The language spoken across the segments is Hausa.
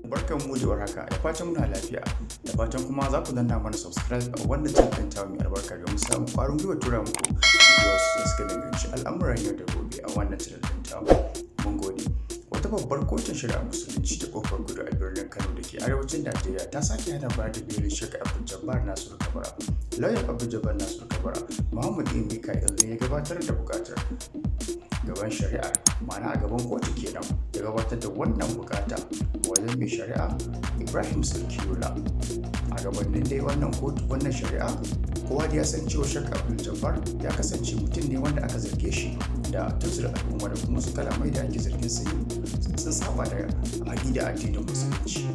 Barkanmu da warhaka, da fatan muna lafiya, da fatan kuma za ku danna mana subscribe a wannan channel ta mai albarka domin samun ƙwarin gwiwa tura muku videos da suka danganci al'amuran yau da gobe a wannan channel ta. Mun gode. Wata babbar kotun shari'a musulunci ta kofar kudu a birnin Kano da ke arewacin Najeriya ta sake hana bayar da belin Sheikh Abdul jabbar Nasiru Kabara. Lauyan Abdul jabbar Nasiru Kabara, Muhammad Mika'il ne ya gabatar da buƙatar gaban shari'a, ma'ana a gaban kotu kenan, ya gabatar da wannan bukata wajen mai shari'a Ibrahim Sarkiyola. A gabanin dai wannan kotu wannan shari'a, kowa da ya san cewa Sheikh Abdul jabbar ya kasance mutum ne wanda aka zarge shi da tunzura al'umma da kuma su kalamai da ake zargin sa sun saba da aqida addinin musulunci.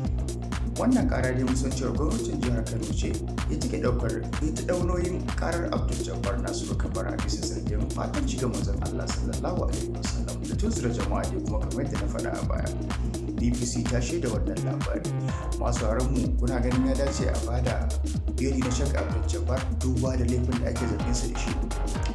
Wannan kara dai mun san cewa gwamnatin jihar Kano ce ita daunoyin karar Abdul jabbar Nasiru Kabara bisa zargin fatanci ga manzon Allah sallallahu alaihi wasallam da tunzura jama'a dai kuma kamar yadda na faɗa a baya. BBC ta shaida wannan labari. Masu mu kuna ganin ya dace a bada beli na Sheikh Abdul jabbar duba da laifin da ake zargin sa da shi.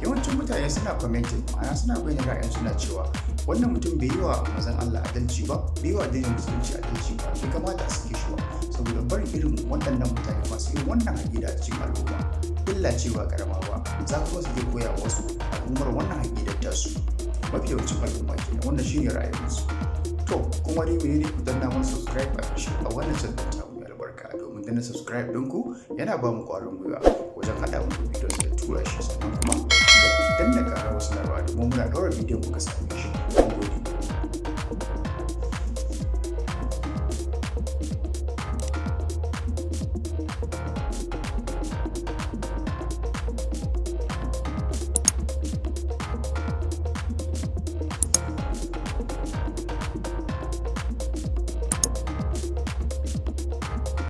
Yawancin mutane suna commenting, ma'ana suna bayyana ra'ayin suna cewa wannan mutum bai yi wa manzon Allah adalci ba, bai yi wa addinin musulunci adalci ba, bai kamata a sake shi ba. Saboda barin irin waɗannan mutane masu irin wannan aƙida a cikin al'umma illa ce ba karama ba, za kuma su iya koya wasu al'ummar wannan aƙidar tasu. Mafi yawancin al'umma kenan, wannan shine ra'ayinsu. To kuma dai menene ku danna mana subscribe a wannan channel ta mai albarka, domin danna subscribe ɗinku yana ba mu ƙwarin gwiwa wajen haɗa muku videos da tura shi, sannan kuma da danna ƙarar sanarwa domin muna ɗaura bidiyon muka same shi.